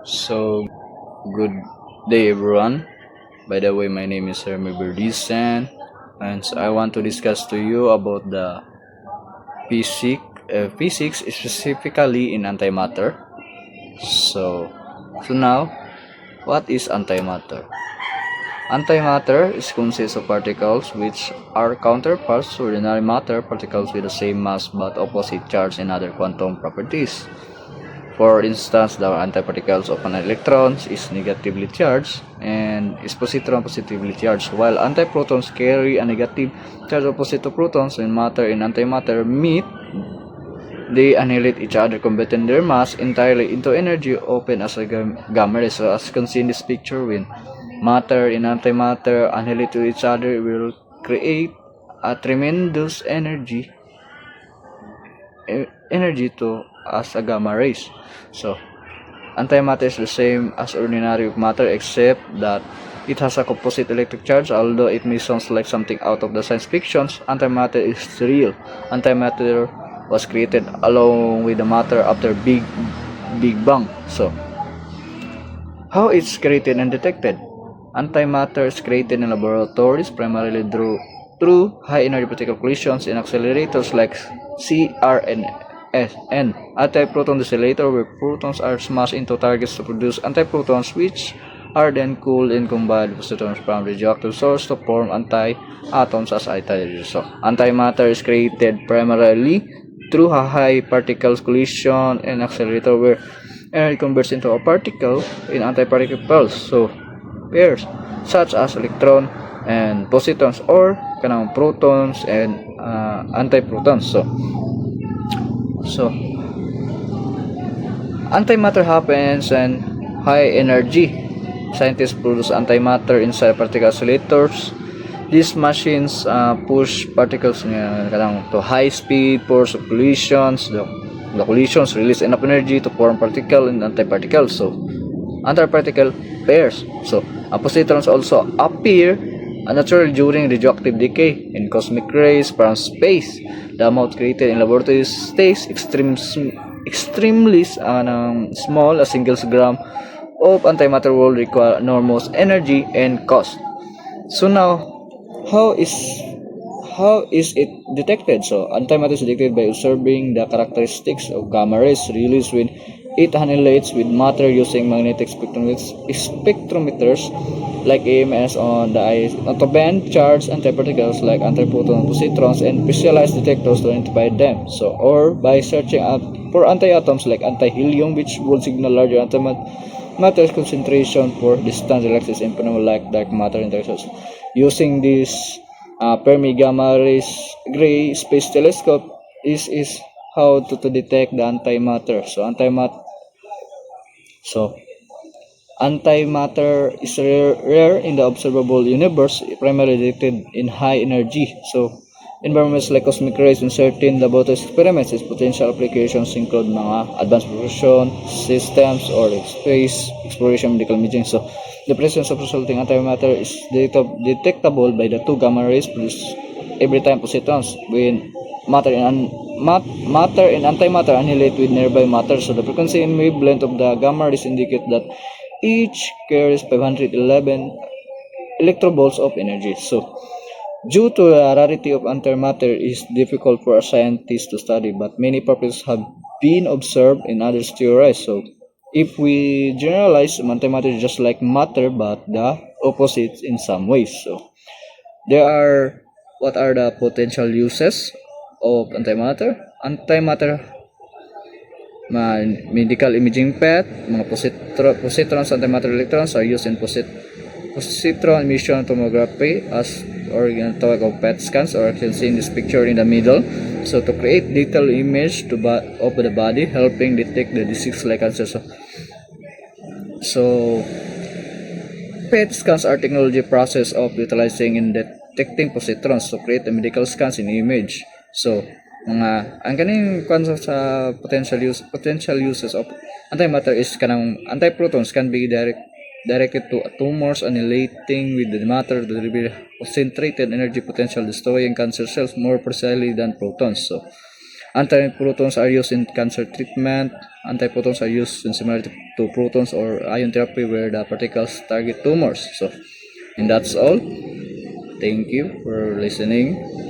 So, good day, everyone. By the way, my name is Hermie Berdisan, and so I want to discuss to you about the physics specifically in antimatter. So, so now, what is antimatter? Antimatter is consists of particles which are counterparts to ordinary matter, particles with the same mass but opposite charge and other quantum properties. For instance, the antiparticles of an electron is negatively charged and its positron positively charged, while antiprotons carry a negative charge opposite to protons. When matter and antimatter meet, they annihilate each other, converting their mass entirely into energy, open as a gamma ray. So as you can see in this picture, when matter and antimatter annihilate to each other, it will create a tremendous energy to as a gamma rays. So antimatter is the same as ordinary matter except that it has a composite electric charge. Although it may sound like something out of the science fiction, antimatter is real. Antimatter was created along with the matter after Big Bang. So how it's created and detected? Antimatter is created in laboratories primarily through high energy particle collisions in accelerators like CRN. Antiproton decelerator where protons are smashed into targets to produce antiprotons, which are then cooled and combined with positons from radioactive source to form anti-atoms as anti-radiation. So antimatter is created primarily through a high particles collision and accelerator where energy converts into a particle in antiparticle pairs. So pairs such as electron and positons or protons and antiprotons. So antimatter happens and high energy. Scientists produce antimatter inside particle accelerators. These machines push particles to high speed force of collisions. The collisions release enough energy to form particle and antiparticles. So antiparticle pairs. So positrons also appear naturally during radioactive decay in cosmic rays from space. The amount created in laboratory stays extremely small. A single gram of antimatter will require enormous energy and cost. So now, how is how is it detected? So antimatter is detected by observing the characteristics of gamma rays released when it annihilates with matter using magnetic spectrometers like AMS on the eye to bend charged antiparticles like antiproton and positrons and specialized detectors to identify them. So or by searching out for antiatoms like antihelium, which would signal larger antimatter concentration for distant galaxies and phenomena like dark matter interactions. Using this Fermi Gamma Rays Gray Space Telescope is how to detect the antimatter. So antimatter is rare in the observable universe, primarily detected in high energy. So environments like cosmic rays and certain laboratory experiments, its potential applications include mga advanced propulsion systems or space exploration, medical imaging. So the presence of resulting antimatter is detectable by the two gamma rays produced every time positrons when matter and antimatter annihilate with nearby matter. So the frequency and wavelength of the gamma rays indicate that each carries 511 electrovolts of energy. So due to the rarity of antimatter, it is difficult for a scientist to study, but many properties have been observed and others theorized. So if we generalize, antimatter is just like matter, but the opposite in some ways. So there are what are the potential uses of antimatter? Antimatter, medical imaging PET, mga positrons, antimatter electrons are used in positron emission tomography as or tawag of PET scans, or you can see in this picture in the middle. So to create detailed image of the body, helping detect the disease like cancer. So PET scans are technology process of utilizing in detecting positrons to create a medical scans in image. So ang kaning concept sa potential uses of antimatter is kanang antiprotons can be directed to tumors, annihilating with the matter to reveal concentrated energy potential, destroying cancer cells more precisely than protons. So Antiprotons are used in cancer treatment. Antiprotons are used in similar to protons or ion therapy where the particles target tumors. So, and that's all. Thank you for listening.